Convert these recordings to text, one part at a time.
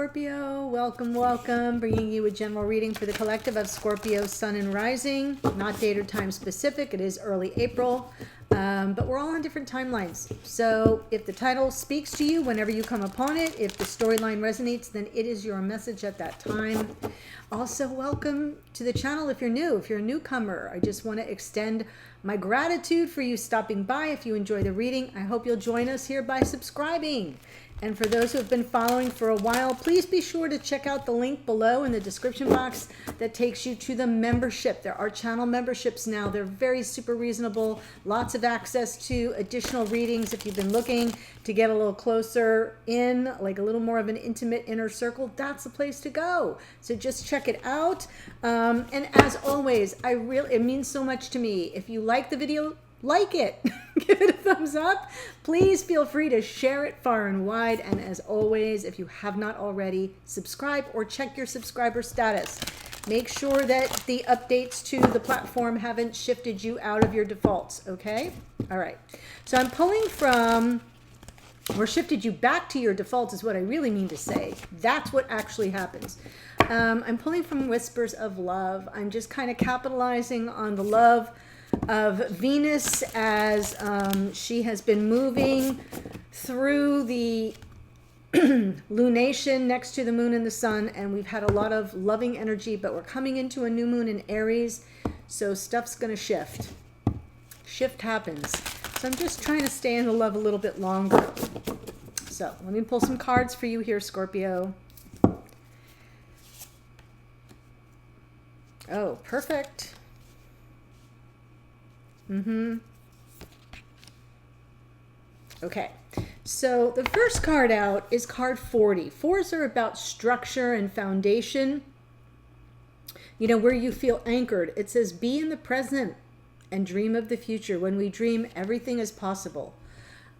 Scorpio, welcome, welcome. Bringing you a general reading for the collective of Scorpio, Sun and Rising. Not date or time specific. It is early April, but we're all on different timelines. So if the title speaks to you whenever you come upon it, if the storyline resonates, then it is your message at that time. Also, welcome to the channel if you're new. If you're a newcomer, I just want to extend my gratitude for you stopping by. If you enjoy the reading, I hope you'll join us here by subscribing. And for those who have been following for a while, please be sure to check out the link below in the description box that takes you to the membership. There are channel memberships now. They're very super reasonable. Lots of access to additional readings if you've been looking to get a little closer in, like a little more of an intimate inner circle. That's the place to go. So just check it out. And as always, it means so much to me. If you like the video, like it, give it a thumbs up. Please feel free to share it far and wide. And as always, if you have not already, subscribe or check your subscriber status. Make sure that the updates to the platform haven't shifted you out of your defaults, okay? All right. So I'm pulling from, or shifted you back to your defaults is what I really mean to say. That's what actually happens. I'm pulling from Whispers of Love. I'm just kind of capitalizing on the love of Venus as she has been moving through the lunation next to the moon and the sun, and we've had a lot of loving energy, but we're coming into a new moon in Aries, so stuff's gonna shift. Shift happens. So I'm just trying to stay in the love a little bit longer. So let me pull some cards for you here, Scorpio. Oh, perfect. Okay, so the first card out is card 40. Fours are about structure and foundation. You know, where you feel anchored. It says, be in the present and dream of the future. When we dream, everything is possible.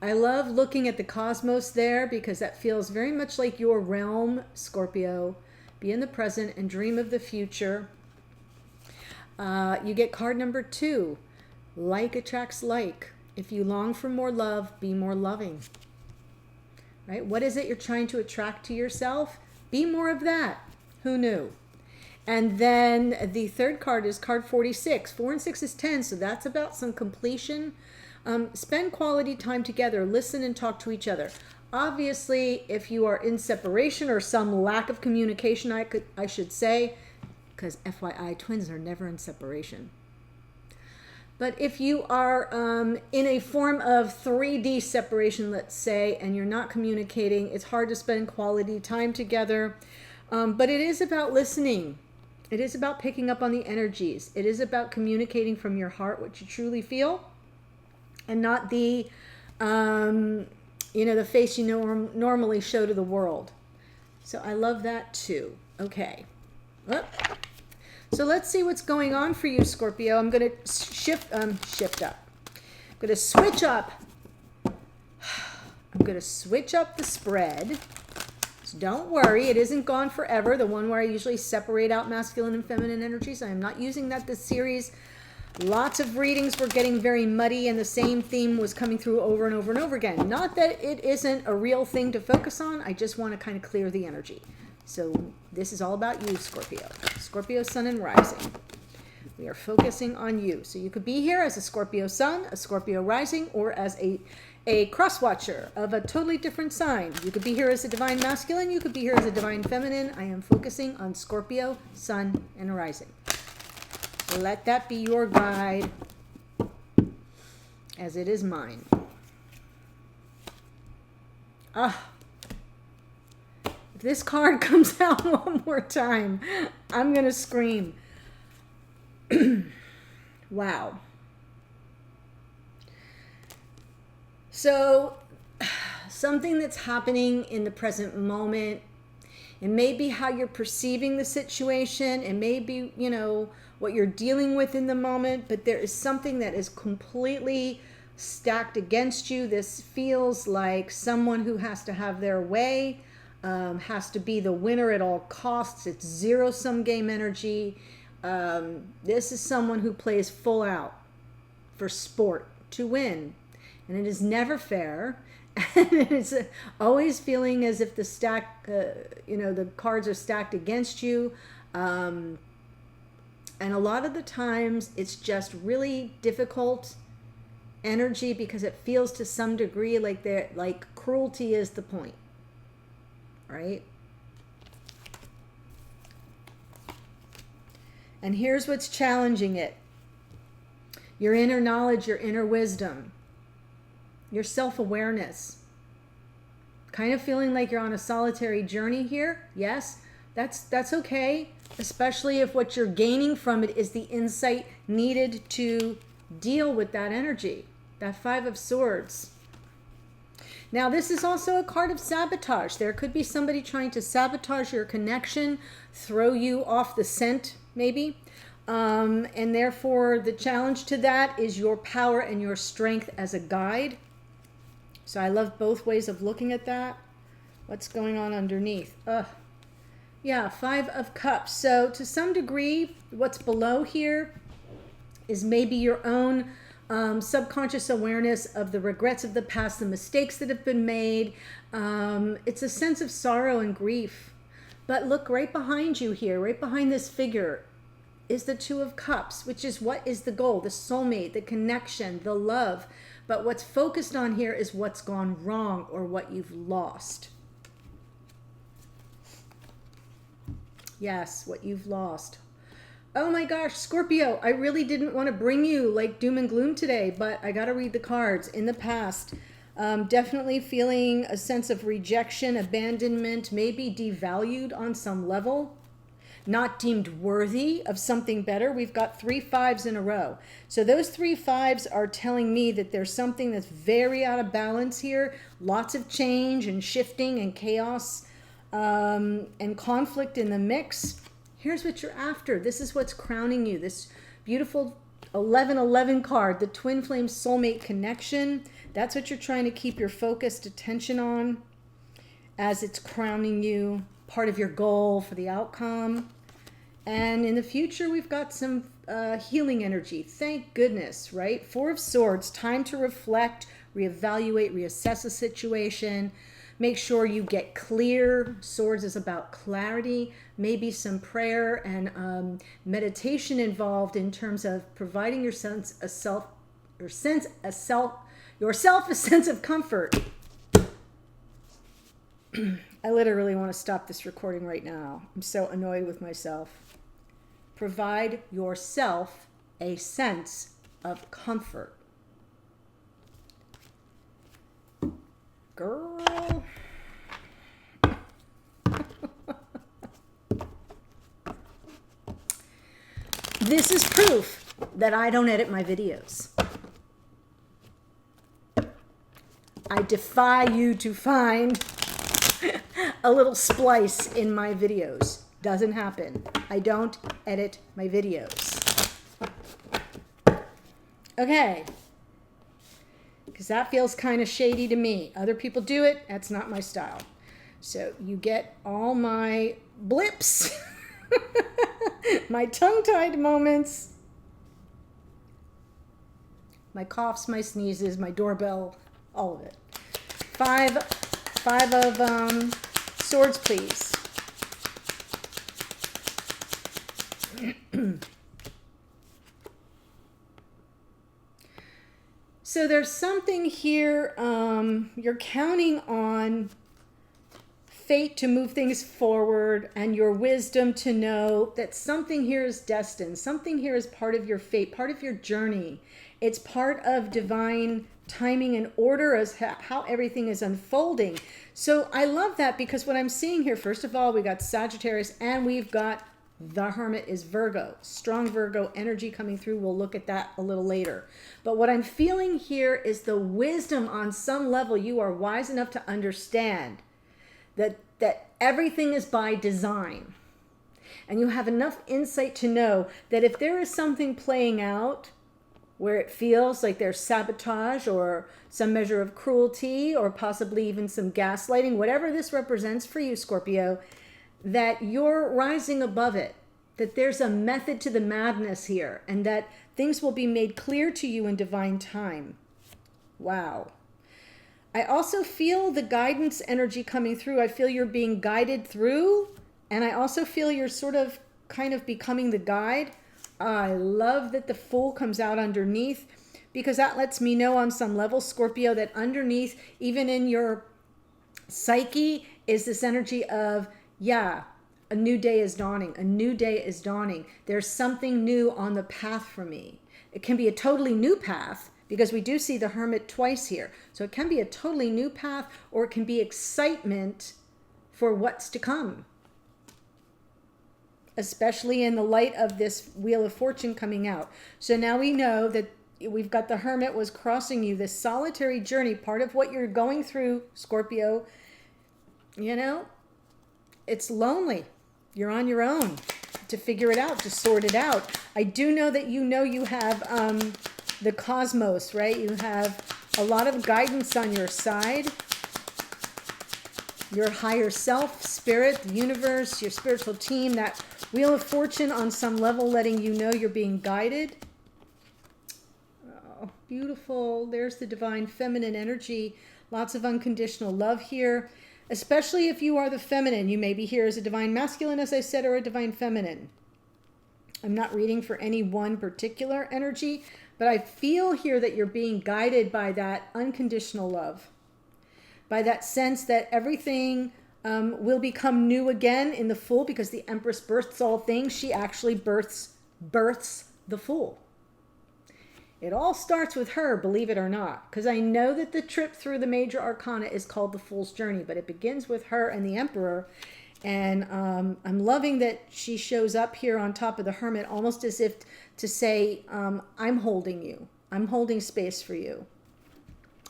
I love looking at the cosmos there because that feels very much like your realm, Scorpio. Be in the present and dream of the future. You get card number 2. Like attracts like. If you long for more love, be more loving. Right? What is it you're trying to attract to yourself? Be more of that. Who knew? And then the third card is card 46. 4 and 6 is 10, so that's about some completion. Spend quality time together. Listen and talk to each other. Obviously, if you are in separation or some lack of communication, I should say, because FYI, twins are never in separation. But if you are in a form of 3D separation, let's say, and you're not communicating, it's hard to spend quality time together. But it is about listening. It is about picking up on the energies. It is about communicating from your heart what you truly feel, and not the, the face you normally show to the world. So I love that too. Okay. So let's see what's going on for you, Scorpio. I'm going to shift up. I'm going to switch up. I'm going to switch up the spread. So don't worry, it isn't gone forever. The one where I usually separate out masculine and feminine energies. I am not using that this series. Lots of readings were getting very muddy and the same theme was coming through over and over and over again. Not that it isn't a real thing to focus on. I just want to kind of clear the energy. So this is all about you, Scorpio. Scorpio, Sun, and Rising. We are focusing on you. So you could be here as a Scorpio Sun, a Scorpio Rising, or as a cross-watcher of a totally different sign. You could be here as a Divine Masculine. You could be here as a Divine Feminine. I am focusing on Scorpio, Sun, and Rising. Let that be your guide, as it is mine. If this card comes out one more time, I'm going to scream. Wow. So, something that's happening in the present moment, it may be how you're perceiving the situation, it may be, what you're dealing with in the moment, but there is something that is completely stacked against you. This feels like someone who has to have their way, has to be the winner at all costs. It's zero-sum game energy. This is someone who plays full out for sport to win. And it is never fair. And it's always feeling as if the stack, the cards are stacked against you. And a lot of the times it's just really difficult energy because it feels to some degree like cruelty is the point, right? And here's what's challenging it. Your inner knowledge, your inner wisdom, your self-awareness. Kind of feeling like you're on a solitary journey here. Yes, that's okay, especially if what you're gaining from it is the insight needed to deal with that energy, that Five of Swords. Now, this is also a card of sabotage. There could be somebody trying to sabotage your connection, throw you off the scent, maybe. And therefore, the challenge to that is your power and your strength as a guide. So I love both ways of looking at that. What's going on underneath? Yeah, Five of Cups. So to some degree, what's below here is maybe your own subconscious awareness of the regrets of the past, the mistakes that have been made. It's a sense of sorrow and grief. But look right behind you here, right behind this figure, is the Two of Cups, which is what is the goal, the soulmate, the connection, the love. But what's focused on here is what's gone wrong or what you've lost. Yes, what you've lost. Oh my gosh, Scorpio, I really didn't want to bring you like doom and gloom today, but I got to read the cards. In the past, definitely feeling a sense of rejection, abandonment, maybe devalued on some level. Not deemed worthy of something better. We've got 3 5s in a row. So those 3 5s are telling me that there's something that's very out of balance here. Lots of change and shifting and chaos and conflict in the mix. Here's what you're after. This is what's crowning you. This beautiful 1111 card, the twin flame soulmate connection. That's what you're trying to keep your focused attention on as it's crowning you. Part of your goal for the outcome. And in the future, we've got some healing energy. Thank goodness, right? Four of Swords, time to reflect, reevaluate, reassess a situation. Make sure you get clear. Swords is about clarity. Maybe some prayer and meditation involved in terms of providing yourself a sense of comfort. I literally want to stop this recording right now. I'm so annoyed with myself. Provide yourself a sense of comfort. Girl. This is proof that I don't edit my videos. I defy you to find a little splice in my videos. Doesn't happen. I don't edit my videos. Okay. Because that feels kind of shady to me. Other people do it. That's not my style. So you get all my blips, my tongue-tied moments, my coughs, my sneezes, my doorbell, all of it. Five of Swords, please. So there's something here, you're counting on fate to move things forward and your wisdom to know that something here is destined. Something here is part of your fate, part of your journey. It's part of divine timing and order as how everything is unfolding. So I love that because what I'm seeing here, first of all, we got Sagittarius and we've got the Hermit is Virgo. Strong Virgo energy coming through. We'll look at that a little later. But what I'm feeling here is the wisdom on some level. You are wise enough to understand that everything is by design. And you have enough insight to know that if there is something playing out where it feels like there's sabotage or some measure of cruelty or possibly even some gaslighting, whatever this represents for you, Scorpio, that you're rising above it, that there's a method to the madness here, and that things will be made clear to you in divine time. Wow. I also feel the guidance energy coming through. I feel you're being guided through, and I also feel you're sort of kind of becoming the guide. I love that the Fool comes out underneath, because that lets me know on some level, Scorpio, that underneath, even in your psyche, is this energy of, yeah, a new day is dawning. A new day is dawning. There's something new on the path for me. It can be a totally new path, because we do see the Hermit twice here. So it can be a totally new path, or it can be excitement for what's to come, especially in the light of this Wheel of Fortune coming out. So now we know that we've got the Hermit was crossing you, this solitary journey. Part of what you're going through, Scorpio, you know, it's lonely. You're on your own to figure it out, to sort it out. I do know that you have the cosmos, right? You have a lot of guidance on your side. Your higher self, spirit, the universe, your spiritual team, that Wheel of Fortune on some level letting you know you're being guided. Oh, beautiful. There's the divine feminine energy. Lots of unconditional love here, especially if you are the feminine. You may be here as a divine masculine, as I said, or a divine feminine. I'm not reading for any one particular energy, but I feel here that you're being guided by that unconditional love, by that sense that everything will become new again in the Fool, because the Empress births all things. She actually births the Fool. It all starts with her, believe it or not, because I know that the trip through the major arcana is called the Fool's Journey, but it begins with her and the Emperor. And I'm loving that she shows up here on top of the Hermit, almost as if to say, I'm holding you. I'm holding space for you.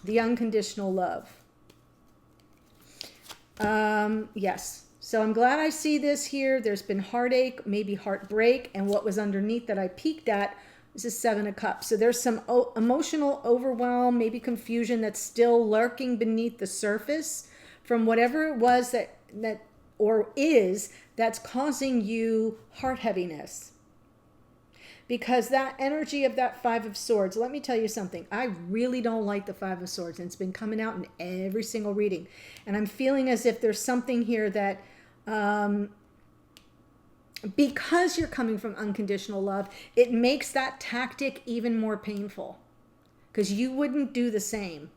The unconditional love. Yes. So I'm glad I see this here. There's been heartache, maybe heartbreak, and what was underneath that I peeked at was a Seven of Cups. So there's some emotional overwhelm, maybe confusion that's still lurking beneath the surface from whatever it was that or is that's causing you heart heaviness. Because that energy of that Five of Swords, let me tell you something. I really don't like the Five of Swords, and it's been coming out in every single reading. And I'm feeling as if there's something here that, because you're coming from unconditional love, it makes that tactic even more painful. Because you wouldn't do the same.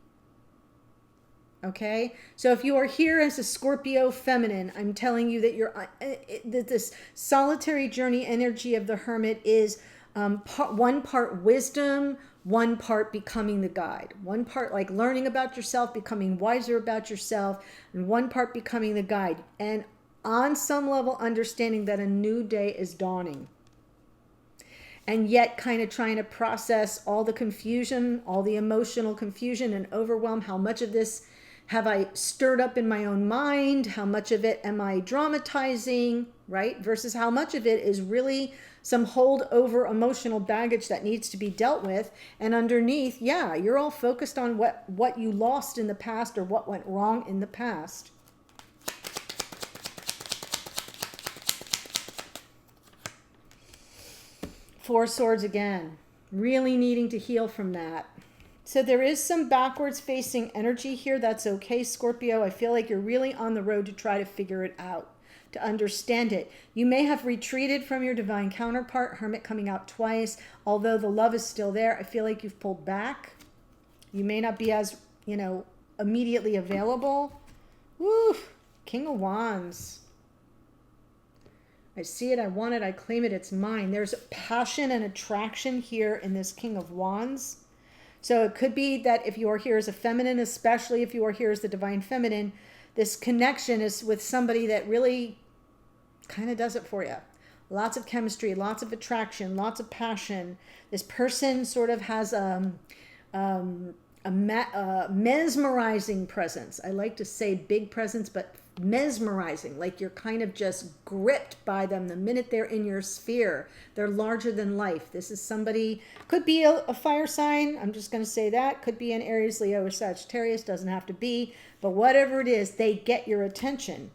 Okay, so if you are here as a Scorpio feminine, I'm telling you that that this solitary journey energy of the Hermit is one part wisdom, one part becoming the guide, one part like learning about yourself, becoming wiser about yourself, and one part becoming the guide. And on some level, understanding that a new day is dawning. And yet kind of trying to process all the confusion, all the emotional confusion and overwhelm. How much of this have I stirred up in my own mind? How much of it am I dramatizing, right? Versus how much of it is really some holdover emotional baggage that needs to be dealt with. And underneath, yeah, you're all focused on what you lost in the past or what went wrong in the past. Four Swords again, really needing to heal from that. So there is some backwards facing energy here. That's okay, Scorpio. I feel like you're really on the road to try to figure it out, to understand it. You may have retreated from your divine counterpart, Hermit coming out twice. Although the love is still there, I feel like you've pulled back. You may not be as, immediately available. Woo! King of Wands. I see it, I want it, I claim it, it's mine. There's passion and attraction here in this King of Wands. So it could be that if you are here as a feminine, especially if you are here as the divine feminine, this connection is with somebody that really kind of does it for you. Lots of chemistry, lots of attraction, lots of passion. This person sort of has a mesmerizing presence. I like to say big presence, but mesmerizing, like you're kind of just gripped by them the minute they're in your sphere. They're larger than life. This is somebody, could be a fire sign, I'm just going to say that, could be an Aries, Leo, or Sagittarius, doesn't have to be, but whatever it is, they get your attention.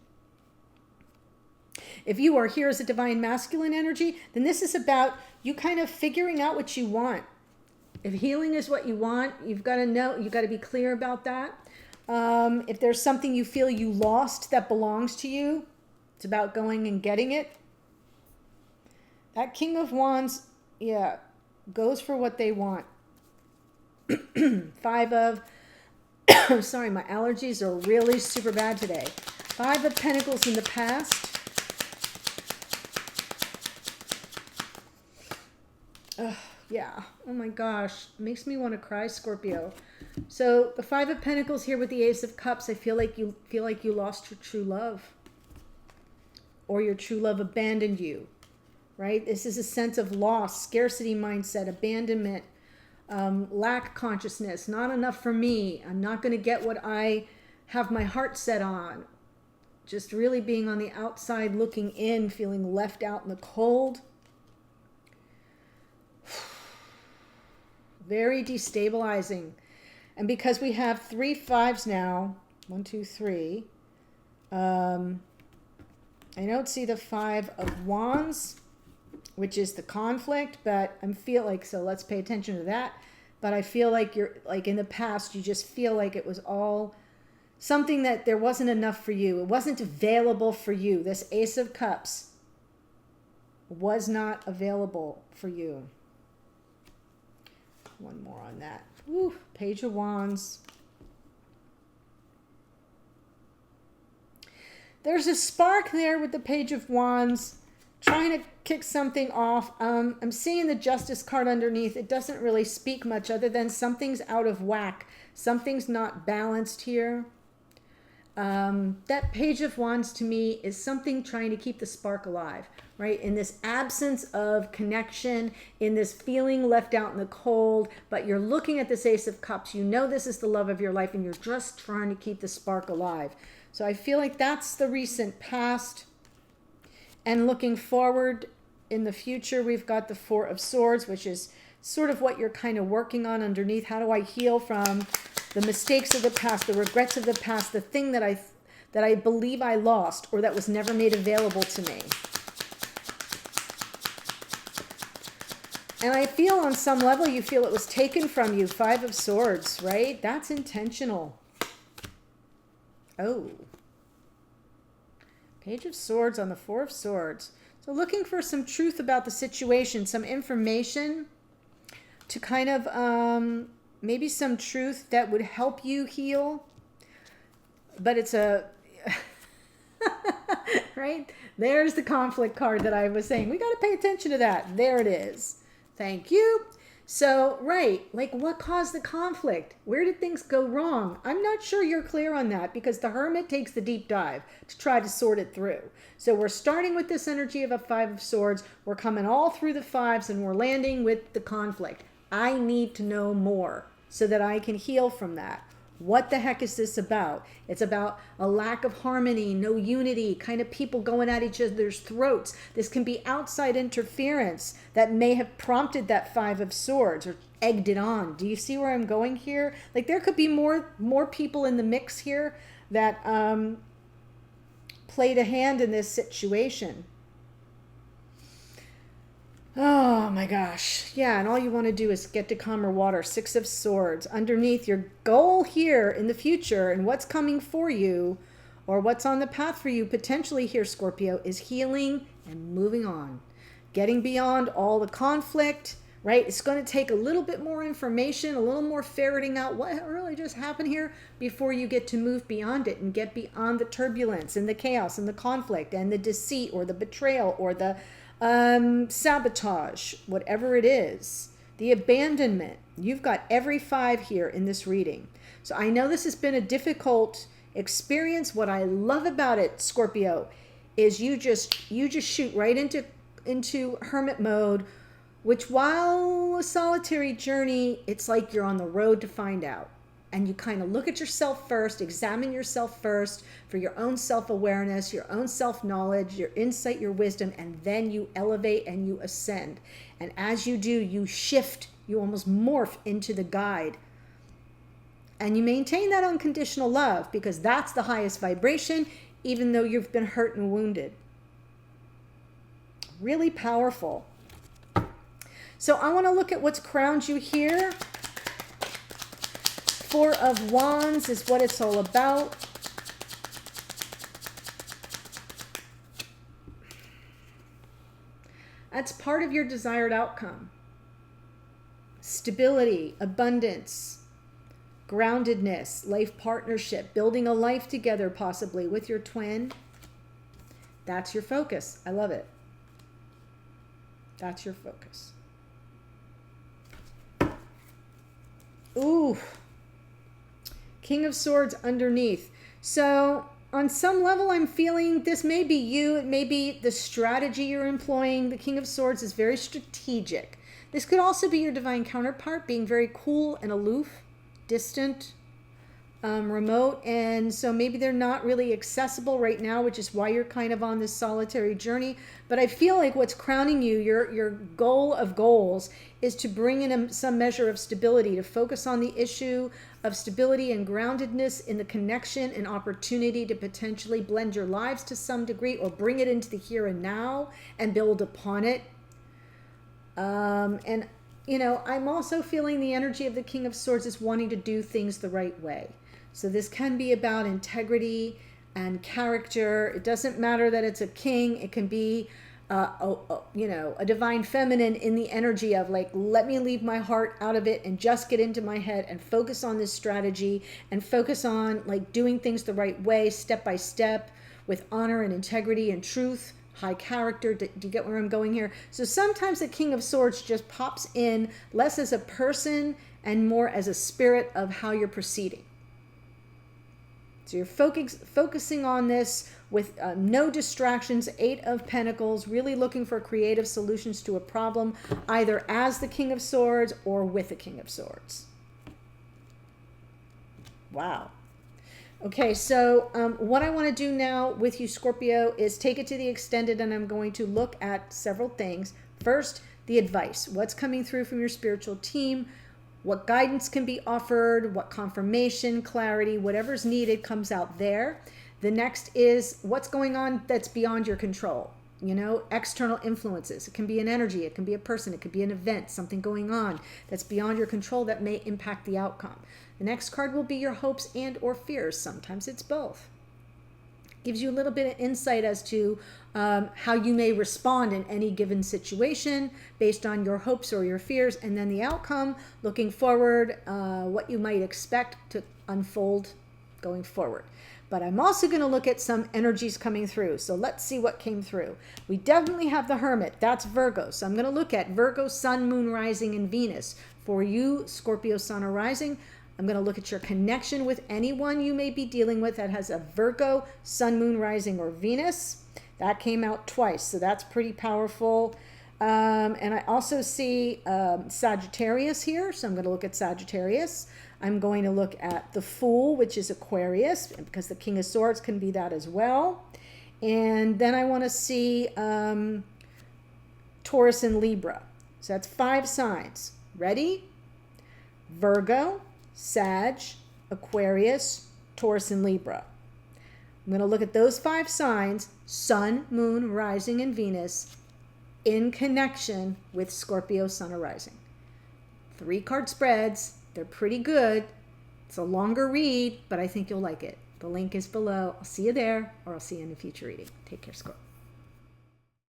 If you are here as a divine masculine energy, then this is about you kind of figuring out what you want. If healing is what you want, you've got to know, you've got to be clear about that. If there's something you feel you lost that belongs to you, it's about going and getting it. That King of Wands, yeah, goes for what they want. Five of, sorry, my allergies are really super bad today. Five of Pentacles in the past. Yeah, oh my gosh, makes me want to cry, Scorpio. So the Five of Pentacles here with the Ace of Cups, I feel like you lost your true love, or your true love abandoned you, right? This is a sense of loss, scarcity mindset, abandonment, lack consciousness, not enough for me. I'm not going to get what I have my heart set on. Just really being on the outside looking in, feeling left out in the cold. Very destabilizing. And because we have 3 5s now, 1, 2, 3, I don't see the Five of Wands, which is the conflict, but I feel like, so let's pay attention to that. But I feel like you're, like in the past, you just feel like it was all something that there wasn't enough for you. It wasn't available for you. This Ace of Cups was not available for you. One more on that. Woo, Page of Wands. There's a spark there with the Page of Wands, trying to kick something off. I'm seeing the Justice card underneath. It doesn't really speak much other than something's out of whack. Something's not balanced here. That Page of Wands to me is something trying to keep the spark alive, right? In this absence of connection, in this feeling left out in the cold, but you're looking at this Ace of Cups. You know this is the love of your life, and you're just trying to keep the spark alive. So I feel like that's the recent past. And looking forward in the future, we've got the Four of Swords, which is sort of what you're kind of working on underneath. How do I heal from the mistakes of the past, the regrets of the past, the thing that I believe I lost or that was never made available to me? And I feel on some level you feel it was taken from you. Five of Swords, right? That's intentional. Oh. Page of Swords on the Four of Swords. So looking for some truth about the situation, some information to kind of maybe some truth that would help you heal. But it's a right? There's the conflict card that I was saying. We got to pay attention to that. There it is. Thank you. So, right, like what caused the conflict? Where did things go wrong? I'm not sure you're clear on that because the Hermit takes the deep dive to try to sort it through. So we're starting with this energy of a Five of Swords. We're coming all through the fives and we're landing with the conflict. I need to know more so that I can heal from that. What the heck is this about? It's about a lack of harmony, no unity, kind of people going at each other's throats. This can be outside interference that may have prompted that Five of Swords or egged it on. Do you see where I'm going here? Like there could be more people in the mix here that played a hand in this situation. Oh my gosh. Yeah, and all you want to do is get to calmer water. Six of Swords. Underneath your goal here in the future and what's coming for you or what's on the path for you potentially here, Scorpio, is healing and moving on. Getting beyond all the conflict, right? It's going to take a little bit more information, a little more ferreting out what really just happened here before you get to move beyond it and get beyond the turbulence and the chaos and the conflict and the deceit or the betrayal or the sabotage, whatever it is, the abandonment. You've got every five here in this reading. So I know this has been a difficult experience. What I love about it, Scorpio, is you just shoot right into hermit mode, which while a solitary journey, it's like you're on the road to find out. And you kind of look at yourself first, examine yourself first for your own self-awareness, your own self-knowledge, your insight, your wisdom, and then you elevate and you ascend. And as you do, you shift, you almost morph into the guide. And you maintain that unconditional love because that's the highest vibration, even though you've been hurt and wounded. Really powerful. So I want to look at what's crowned you here. Four of Wands is what it's all about. That's part of your desired outcome. Stability, abundance, groundedness, life partnership, building a life together possibly with your twin. That's your focus. I love it. That's your focus. Ooh. King of Swords underneath. So on some level, I'm feeling this may be you. It may be the strategy you're employing. The King of Swords is very strategic. This could also be your divine counterpart, being very cool and aloof, distant, remote. And so maybe they're not really accessible right now, which is why you're kind of on this solitary journey. But I feel like what's crowning you, your goal of goals, is to bring in some measure of stability, to focus on the issue of stability and groundedness in the connection and opportunity to potentially blend your lives to some degree or bring it into the here and now and build upon it. And, you know, I'm also feeling the energy of the King of Swords is wanting to do things the right way. So this can be about integrity and character. It doesn't matter that it's a king. It can be, you know, a divine feminine in the energy of like, let me leave my heart out of it and just get into my head and focus on this strategy and focus on like doing things the right way, step by step, with honor and integrity and truth, high character. Do you get where I'm going here? So sometimes the King of Swords just pops in less as a person and more as a spirit of how you're proceeding. So you're focusing on this with no distractions, Eight of Pentacles, really looking for creative solutions to a problem, either as the King of Swords or with the King of Swords. Wow. Okay, so what I want to do now with you, Scorpio, is take it to the extended, and I'm going to look at several things. First, the advice. What's coming through from your spiritual team? What guidance can be offered? What confirmation, clarity, whatever's needed comes out there. The next is what's going on that's beyond your control. You know, external influences. It can be an energy. It can be a person. It could be an event, something going on that's beyond your control that may impact the outcome. The next card will be your hopes and or fears. Sometimes it's both. Gives you a little bit of insight as to how you may respond in any given situation based on your hopes or your fears. And then the outcome, looking forward, what you might expect to unfold going forward. But I'm also going to look at some energies coming through. So let's see what came through. We definitely have the Hermit. That's Virgo. So I'm going to look at Virgo, Sun, Moon, Rising, and Venus. For you, Scorpio, Sun, or Rising, I'm going to look at your connection with anyone you may be dealing with that has a Virgo, Sun, Moon, Rising, or Venus. That came out twice, so that's pretty powerful. And I also see Sagittarius here, so I'm going to look at Sagittarius. I'm going to look at the Fool, which is Aquarius, because the King of Swords can be that as well. And then I want to see Taurus and Libra. So that's 5 signs. Ready? Virgo, Sag, Aquarius, Taurus, and Libra. I'm going to look at those 5 signs, Sun, Moon, Rising, and Venus, in connection with Scorpio, Sun, or Rising. 3 card spreads. They're pretty good. It's a longer read, but I think you'll like it. The link is below. I'll see you there, or I'll see you in a future reading. Take care, Scorpio.